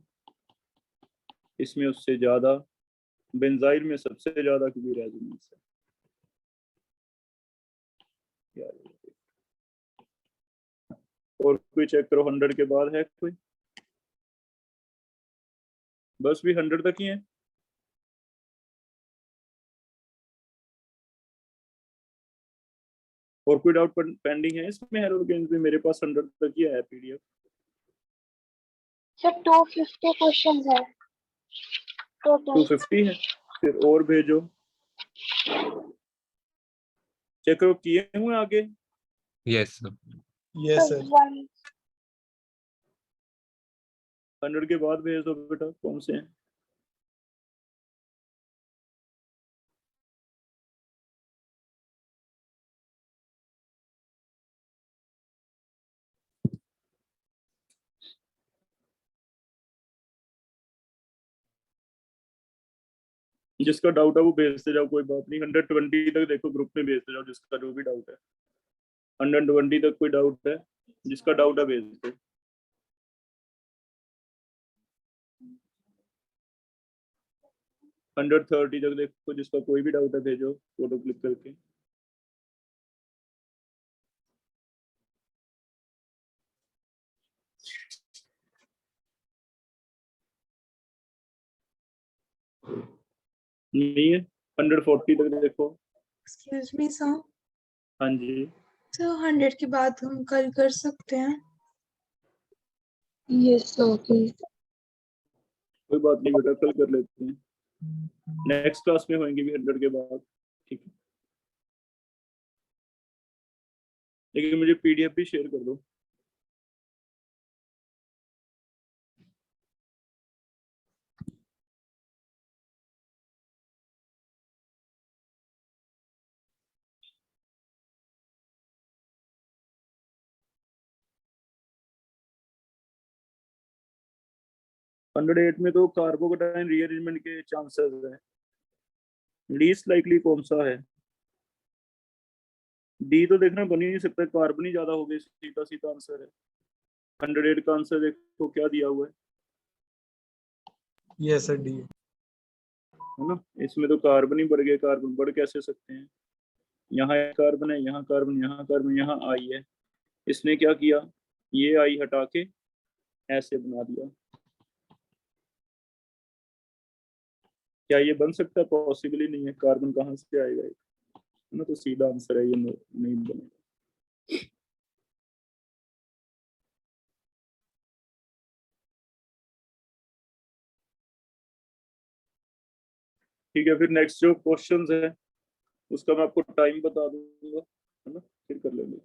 S1: इसमें उससे ज्यादा, बेंजाइल में सबसे ज्यादा क्योंकि रेजोनेंस है। और कोई चेक करो 100 के बाद है कोई, बस भी 100 तक ही है। और कोई डाउट पेंडिंग है इसमें? हेलोजेन्स में मेरे पास 100 तक ही है PDF।
S3: सर 250 क्वेश्चंस है टोटल।
S1: 250 है, फिर और भेजो, चेक करो किए हुए आगे।
S2: Yes sir
S4: yes sir.
S1: 100 के बाद भेज दो बेटा, कौन से हैं? जिसका डाउट है वो भेजते जाओ, कोई बात नहीं। 120 तक देखो ग्रुप में भेजते जाओ, जिसका जो भी डाउट है। 120 तक कोई डाउट है, जिसका डाउट है भेज दो। अंडर 30 तक देखो, जिसका कोई भी डाउट है भेजो फोटो क्लिक करके। नहीं है 140 तक देखो।
S5: Excuse me, sir.
S1: हाँ जी,
S5: तो 100 के बाद हम कल कर सकते हैं।
S3: Yes okay.
S1: कोई बात नहीं बेटा, कल कर लेते हैं, नेक्स्ट क्लास में होंगे भी 100 के बाद, ठीक है। लेकिन मुझे पीडीएफ भी शेयर कर दो। हंड्रेड 8 में तो कार्बोकेटाइन रीअरेंजमेंट के चांसेस है, लीस्ट लाइकली कौन सा है? डी तो देखना बन ही नहीं सकता, कार्बन ही ज्यादा हो गए, सीधा सीधा आंसर है। 108 का आंसर देखो क्या दिया हुआ है
S4: यस सर डी।
S1: है ना। इसमें तो कार्बन ही बढ़ गए, कार्बन बढ़ कैसे सकते हैं? यहाँ एक कार्बन है, यहाँ कार्बन, यहाँ कार्बन, यहाँ आई है। इसने क्या किया, ये आई हटा के ऐसे बना दिया। क्या ये बन सकता है? पॉसिबल ही नहीं है, कार्बन कहाँ से आएगा ये, है ना। तो सीधा आंसर है ये, नहीं बनेगा। ठीक है, फिर नेक्स्ट जो क्वेश्चंस है उसका मैं आपको टाइम बता दूंगा, है ना, फिर कर लेंगे।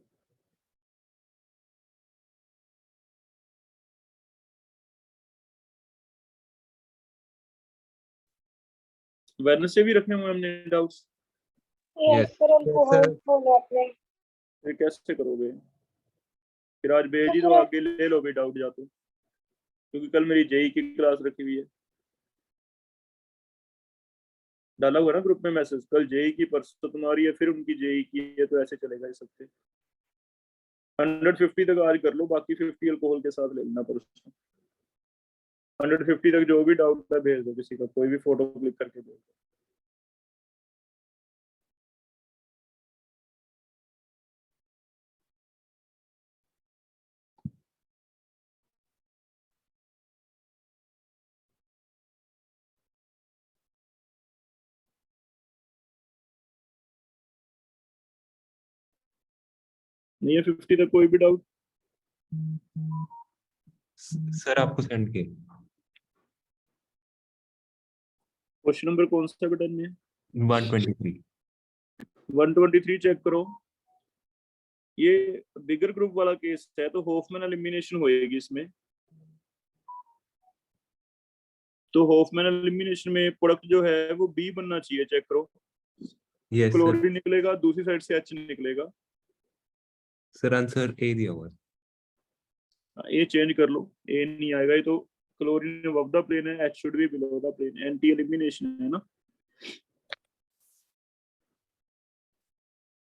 S1: वेडनेसडे भी रखे हुए हमने डाउट्स,
S3: यस सर, हमको
S4: Yes, sir.
S3: बोला आपने।
S1: फिर कैसे करोगे? फिर आज भेज ही दो, आगे ले लो भी डाउट या तो, क्योंकि कल मेरी जेई की क्लास रखी हुई है। डाला हुआ ना ग्रुप में मैसेज, कल जेई की, परसों तुम्हारी है, फिर उनकी जेई की है, तो ऐसे चलेगा इस हफ्ते। 150 तक आज कर लो, बाकी 50 अल्कोहल के साथ ले लेना परसों। 150 तक जो भी डाउट है भेज दो, किसी का कोई भी फोटो क्लिक करके भेज दो। नहीं है 50 तक कोई भी डाउट?
S2: सर आपको सेंड किए।
S1: क्वेश्चन नंबर कौन सा बेटा में?
S2: 123।
S1: 123 चेक करो। ये बिगर ग्रुप वाला केस है, तो होफमैन एलिमिनेशन होएगी इसमें। तो होफमैन एलिमिनेशन में प्रोडक्ट जो है वो बी बनना चाहिए, चेक करो।
S2: Yes sir.
S1: क्लोरीन निकलेगा, दूसरी साइड से एच निकलेगा।
S2: सर आंसर ए दिया हुआ है।
S1: ये चेंज कर लो, ए नहीं आएगा, ये तो क्लोरीन अबव द प्लेन है, H should be below the plane, anti elimination है ना।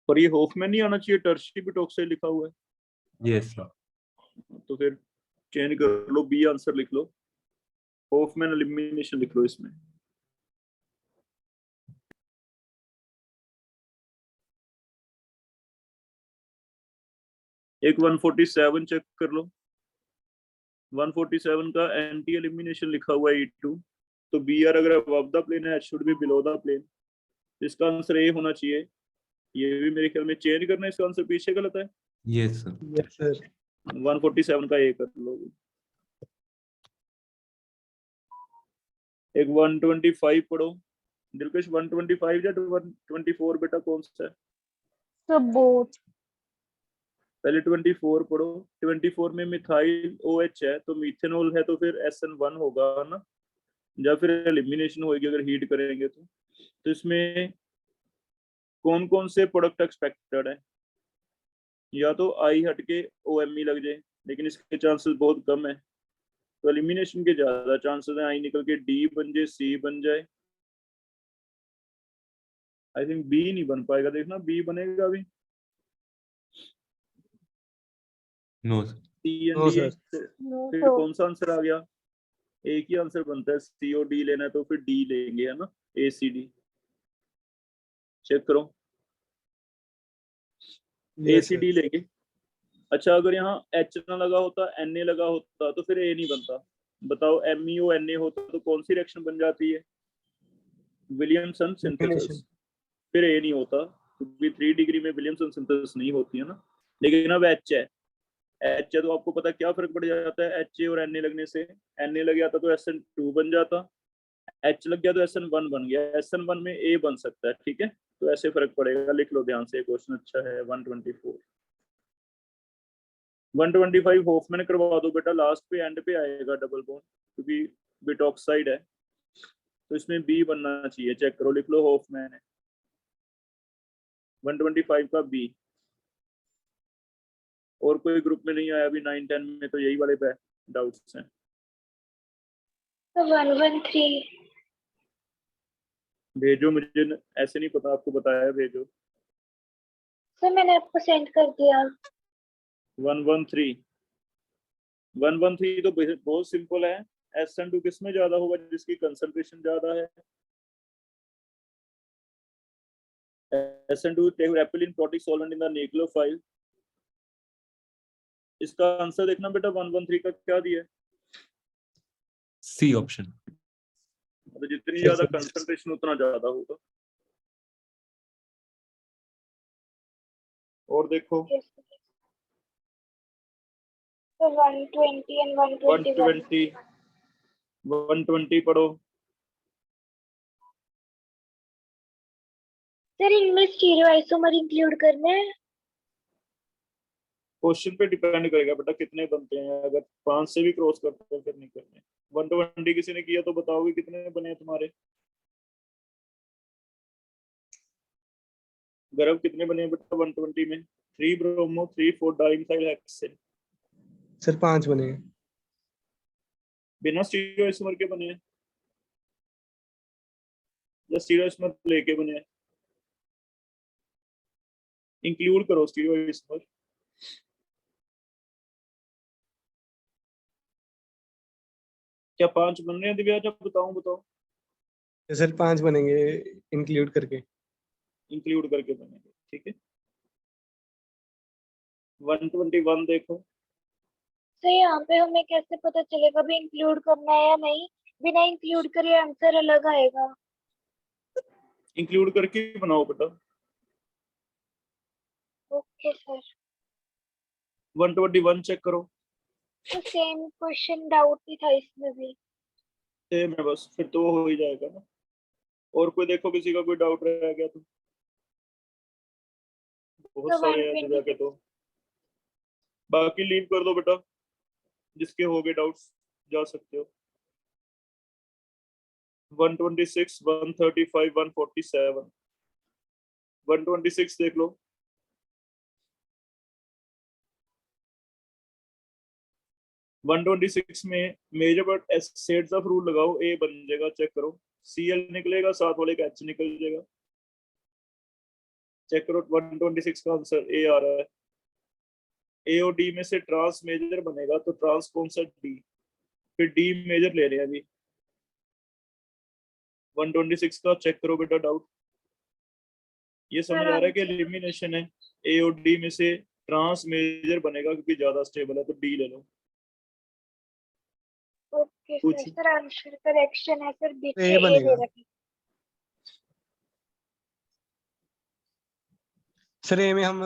S1: पर ये होफमैन नहीं आना चाहिए, टर्शियरी ब्यूटोक्साइड लिखा हुआ है।
S2: Yes sir.
S1: तो फिर चेंज कर लो, बी आंसर लिख लो, होफमैन एलिमिनेशन लिख लो इसमें। एक 147 चेक कर लो, 147 का एंटी एलिमिनेशन लिखा हुआ है E2, तो बी आर अगर अबव द प्लेन है, H should be below the plane, इसका आंसर ए होना चाहिए। ये भी मेरे ख्याल में चेंज करना है, इसका आंसर पीछे गलत है।
S2: Yes sir.
S4: Yes sir.
S1: 147 का ए कर लो। एक 125 पढ़ो दिलकश, 125 या 124 बेटा कौन सा है?
S3: So both.
S1: पहले 24 पढ़ो। 24 में मिथाइल OH है, तो मिथेनॉल है, तो फिर SN1 होगा ना, या फिर एलिमिनेशन होगी अगर हीट करेंगे तो इसमें कौन कौन से प्रोडक्ट एक्सपेक्टेड है? या तो आई हट के OMe लग जाए, लेकिन इसके चांसेस बहुत कम है, तो एलिमिनेशन के ज्यादा चांसेस हैं, आई निकल के डी बन जाए, सी बन जाए। आई थिंक बी नहीं बन पाएगा, देखना बी बनेगा अभी।
S2: No sir.
S1: C and
S4: No,
S1: D,
S4: sir.
S3: No,
S1: फिर
S3: so
S1: कौन सा आंसर आ गया? एक ही आंसर बनता है, सी और डी लेना है तो फिर डी लेंगे, है ना, ACD। चेक करो,
S4: Yes, sir.
S1: ACD लेंगे। अच्छा, अगर यहाँ H ना लगा होता, Na लगा होता, तो फिर A नहीं बनता। बताओ MEO Na होता तो कौन सी रिएक्शन बन जाती है? Williamson synthesis,
S4: Elimination.
S1: फिर A नहीं होता। क्योंकि 3 डिग्री में विलियमसन सिंथेसिस नहीं होती है ना। लेकिन अब एच है तो आपको पता क्या फर्क पड़ जाता है, एच ए और एन ए लगने से। एन ए लग जाता तो SN2 बन जाता, एच लग गया तो SN1 बन गया, SN1 में ए बन सकता है, ठीक है। तो ऐसे फर्क पड़ेगा, लिख लो ध्यान से, क्वेश्चन अच्छा है। 124 125 होफमैन करवा दो बेटा, लास्ट पे एंड पे आएगा डबल बॉन्ड, क्योंकि बिट ऑक्साइड है तो इसमें बी बनना चाहिए, चेक करो, लिख लो होफमैन है 125 का बी। और कोई ग्रुप में नहीं आया अभी 9 10 में, तो यही वाले पे डाउट्स हैं।
S3: तो 113
S1: भेजो मुझे, ऐसे नहीं पता, आपको बताया भेजो।
S3: सर मैंने आपको सेंड कर दिया।
S1: 113 तो बहुत सिंपल है। SN2 किस में ज्यादा होगा, जिसकी कंसंट्रेशन ज्यादा है। SN2 रेपिलिन protic solvent in the nucleophile. इसका आंसर देखना बेटा, 113 का क्या दिया है,
S2: सी ऑप्शन।
S1: मतलब जितनी ज्यादा कंसंट्रेशन उतना ज्यादा होगा। और देखो
S3: तो 120 and 121
S1: 120 पढ़ो।
S3: सर इनमें स्टीरियो आइसोमर इंक्लूड करने हैं।
S1: क्वेश्चन पे डिपेंड करेगा बेटा कितने बनते हैं, अगर 5 से भी क्रॉस करते हैं फिर नहीं करने। 120 किसी ने किया तो बताओगे कितने बने हैं तुम्हारे, गर्भ कितने बने हैं बेटा 120 में। 3 ब्रोमो 3 4 डाइमिथाइल हेक्सेन।
S4: सर 5 बने हैं।
S1: बिना स्टीरियो आइसोमर के बने हैं या स्टीरियो आइसोमर लेके बने हैं, इंक्लूड करो स्टीरियो आइसोमर। क्या 5 बन रहे हैं दिव्या, जब बताओ
S4: सर 5 बनेंगे इंक्लूड करके।
S1: इंक्लूड करके बनेंगे, ठीक है। 121 देखो।
S3: सर यहाँ पे हमें कैसे पता चलेगा भी इंक्लूड करना है या नहीं, बिना इंक्लूड करे आंसर अलग आएगा।
S1: इंक्लूड करके बनाओ बेटा।
S3: Okay sir.
S1: 121 चेक करो,
S3: तो सेम क्वेश्चन डाउट ही था इसमें भी।
S1: सेम है बस, फिर तो वो हो ही जाएगा ना। और कोई देखो किसी का कोई डाउट रह गया तो, बहुत
S3: तो
S1: सारे हैं दिव्या के
S3: 126
S1: तो। बाकी लीव कर दो बेटा, जिसके हो गए डाउट्स जा सकते हो। 126 135 147 126 देख लो। 126 में major but sets of rule लगाओ, ए बन जाएगा, चेक करो। Cl निकलेगा, साथ वाले का H निकल जाएगा, चेक करो। 126 का आंसर ए आ रहा है। ए और डी में से ट्रांस मेजर बनेगा, तो ट्रांस कौन सा, डी। फिर डी मेजर ले रहे हैं अभी। 126 का चेक करो बेटा डाउट। ये समझ आ रहा है कि एलिमिनेशन है, ए और डी में से ट्रांस मेजर बनेगा क्योंकि ज्यादा स्टेबल है, तो डी ले लो।
S3: ओके
S1: कुछ
S3: सर। सर आंसर करेक्शन है सर, बीच
S4: ए
S3: में ए
S4: बनेगा।
S3: दे रखी।
S4: सर ए में हम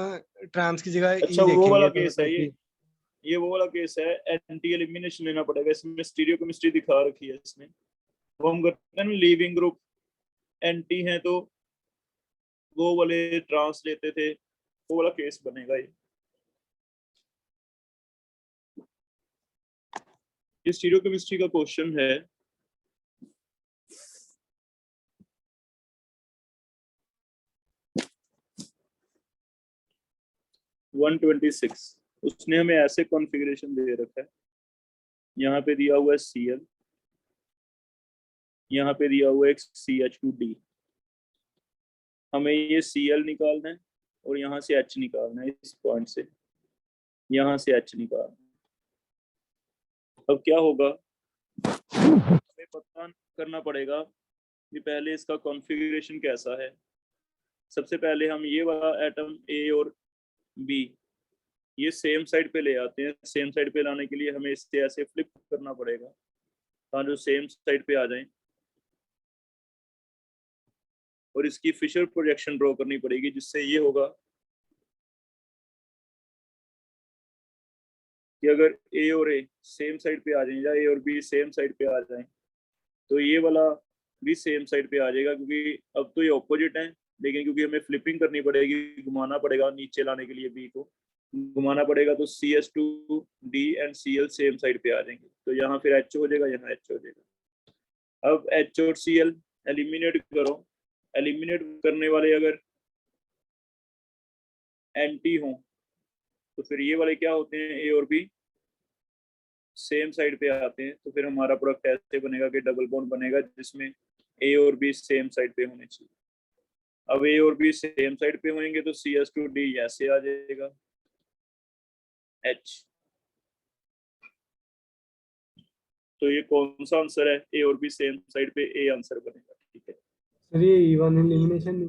S4: ट्रांस की जगह
S1: अच्छा,
S4: ई
S1: वो
S4: देखेंगे
S1: वाला
S4: तो
S1: केस है
S4: मतलब
S1: ये
S4: कि
S1: ये वो वाला केस है, एंटी एलिमिनेशन लेना पड़ेगा इसमें। स्टीरियो केमिस्ट्री दिखा रखी है इसमें, वो हम करते हैं ना, लीविंग ग्रुप एंटी है तो वो वाले ट्रांस लेते थे, वो वाला केस बनेगा ये स्टीरियो केमिस्ट्री का क्वेश्चन है। वन 126 उसने हमें ऐसे कॉन्फ़िगरेशन दे रखा है, यहाँ पे दिया हुआ है Cl, यहाँ पे दिया हुआ है CH2D। हमें ये Cl निकालना है और यहाँ से H निकालना है, इस पॉइंट से यहाँ से H निकालना है। अब क्या होगा, हमें पता करना पड़ेगा कि पहले इसका कॉन्फ़िगरेशन कैसा है। सबसे पहले हम ये वाला एटम A और B ये सेम साइड पे ले आते हैं। सेम साइड पे लाने के लिए हमें इससे ऐसे फ्लिप करना पड़ेगा, हाँ, जो सेम साइड पे आ जाएं। और इसकी फिशर प्रोजेक्शन ड्रॉ करनी पड़ेगी, जिससे ये होगा कि अगर ए और ए सेम साइड पे आ जाए या ए और बी सेम साइड पे आ जाए तो ये वाला भी सेम साइड पे आ जाएगा, क्योंकि अब तो ये ऑपोजिट है, लेकिन क्योंकि हमें फ्लिपिंग करनी पड़ेगी, घुमाना पड़ेगा नीचे लाने के लिए बी को घुमाना पड़ेगा, तो CS2D and Cl same side पे आ जाएंगे, तो यहाँ फिर H हो जाएगा, यहाँ H हो जाएगा। अब H और Cl एलिमिनेट करो, एलिमिनेट करने वाले अगर एंटी हों तो फिर ये वाले क्या होते हैं, ए और बी सेम साइड पे आते हैं, तो फिर हमारा प्रोडक्ट ऐसे बनेगा कि डबल बॉन्ड बनेगा जिसमें ए और बी सेम साइड पे होने चाहिए। अब ए और बी सेम साइड पे होंगे तो CS2D ऐसे आ जाएगा, H। तो ये कौन सा आंसर है, ए और बी सेम साइड पे, ए आंसर बनेगा। ठीक है
S4: सर ये E1 एलिमिनेशन,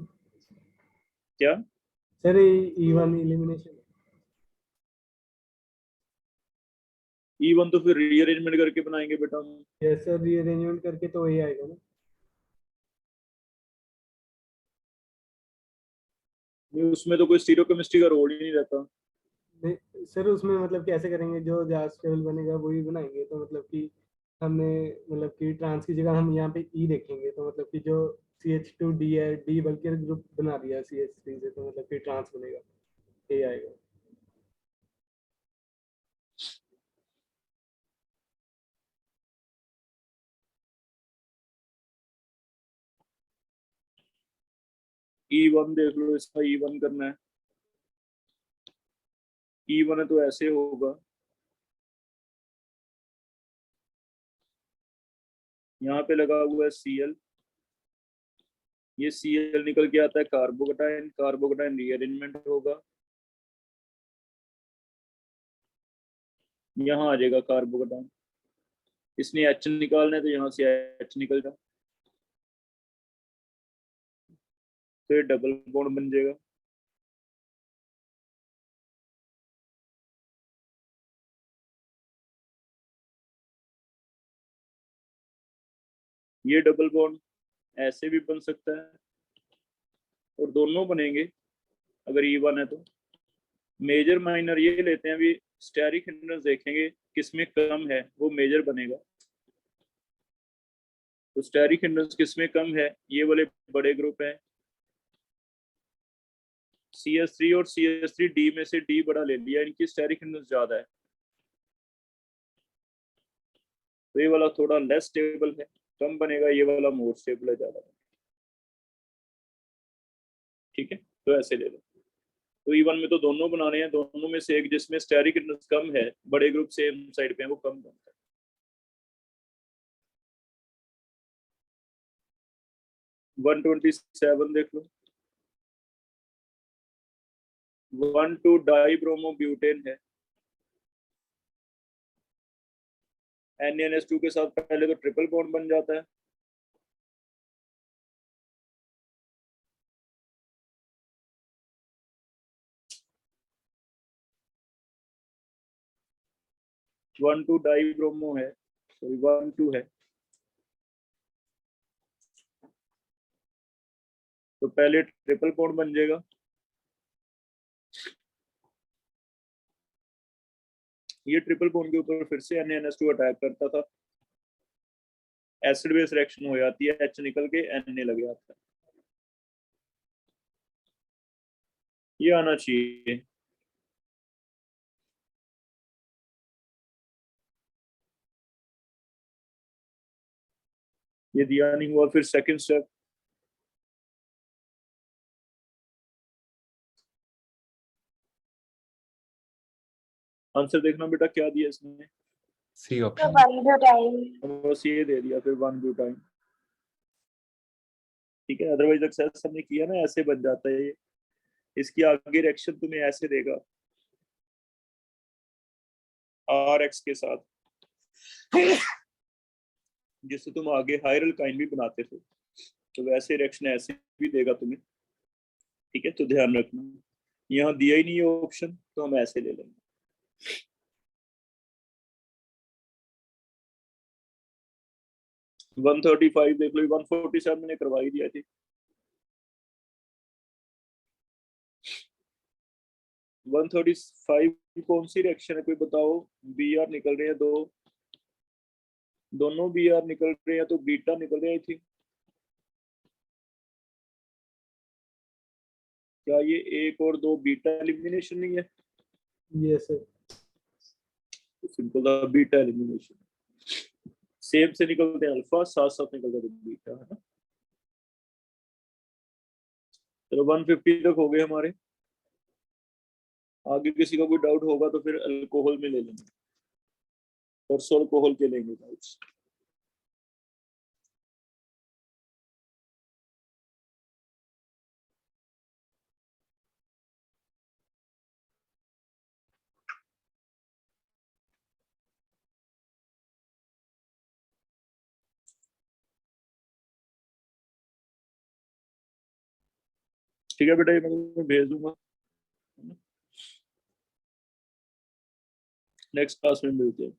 S1: क्या,
S4: सर ये E1 एलिमिनेशन।
S1: E1 तो फिर रीअरेंजमेंट करके बनाएंगे बेटा हम।
S4: यस सर, रीअरेंजमेंट करके तो वही आएगा ना।
S1: नहीं, उसमें तो कोई स्टीरियोकेमिस्ट्री का रोल ही नहीं रहता।
S4: नहीं सर, उसमें मतलब कैसे करेंगे, जो ज्यादा स्टेबल बनेगा वही बनाएंगे, तो मतलब कि हमने मतलब कि ट्रांस की जगह हम यहाँ पे ई देखेंगे, तो मतलब कि जो CH2D है, डी बल्कि ग्रुप बना दिया CH3 से, तो मतलब कि ट्रांस बनेगा, ए आएगा।
S1: E1 देख लो, इसका E1 करना है, E1 है तो ऐसे होगा, यहाँ पे लगा हुआ है Cl, ये Cl निकल के आता है कार्बोकेटाइन, कार्बोकेटाइन रीअरेंजमेंट होगा, यहाँ आ जाएगा कार्बोकेटाइन, इसने H निकालना है तो यहाँ से H निकल जाए, तो ये डबल बॉन्ड बन जाएगा। ये डबल बॉन्ड ऐसे भी बन सकता है और दोनों बनेंगे अगर E1 है तो। मेजर माइनर ये लेते हैं, अभी स्टेरिक हिंड्रेंस देखेंगे किसमें कम है वो मेजर बनेगा, तो स्टेरिक हिंड्रेंस किसमें कम है, ये वाले बड़े ग्रुप हैं CS3 और CS3D में से D बड़ा ले लिया, इनकी स्टेरिक हिंड्रेंस ज्यादा है, तो ये वाला थोड़ा लेस स्टेबल है, कम बनेगा, ये वाला मोर स्टेबल है, ज्यादा। ठीक है, तो ऐसे ले लो। तो E1 में तो दोनों बनाने हैं, दोनों में से एक जिसमें स्टेरिक हिंड्रेंस कम है, बड़े ग्रुप सेम साइड पे है, वो कम बनता है। 127 देख लो, 1,2 डाइब्रोमोब्यूटेन है, NaNH2 के साथ पहले तो ट्रिपल बॉन्ड बन जाता है, वन टू डाइब्रोमो है, सॉरी 1,2 है, तो पहले ट्रिपल बॉन्ड बन जाएगा, ये ट्रिपल बॉन्ड के ऊपर फिर से NaNH2 अटैक करता था, एसिड बेस रिएक्शन हो जाती है, H निकल के Na लग जाता है, ये आना चाहिए। ये दिया नहीं हुआ, फिर सेकंड स्टेप, आंसर देखना बेटा क्या दिया इसने,
S2: सी
S3: तो
S2: ऑप्शन।
S3: 1 ब्यूटाइल।
S1: बस ये दे दिया, फिर 1 ब्यूटाइन। ठीक है, अदरवाइज एक्सेस हमने किया ना, ऐसे बन जाता है ये, इसकी आगे रिएक्शन तुम्हें ऐसे देगा RX के साथ, जिससे तुम आगे हायर अल्काइन भी बनाते थे, तो वैसे रिएक्शन ऐसे भी देगा तुम्हें। ठीक है, तो ध्यान रखना, यहाँ दिया ही नहीं है ऑप्शन, तो हम ऐसे ले लेंगे। वन 135 देख लो, 147 मैंने करवा ही दिया थी, 135 कौन सी रिएक्शन है, कोई बताओ। बी आर निकल रहे हैं दो, दोनों बी आर निकल रहे हैं तो बीटा निकल रहे हैं। आई थिंक क्या ये एक और दो बीटा एलिमिनेशन नहीं है?
S4: Yes sir.
S1: Simple beta elimination, same से निकलते हैं अल्फा, साथ साथ निकलते हैं बीटा, है ना। चलो 150 तक हो गए हमारे। आगे किसी का कोई डाउट होगा तो फिर अल्कोहल में ले लेंगे, परसों अल्कोहल के लेंगे डाउट्स। ठीक है बेटा, ये मैं भेज दूंगा। नेक्स्ट क्लास में मिलते हैं।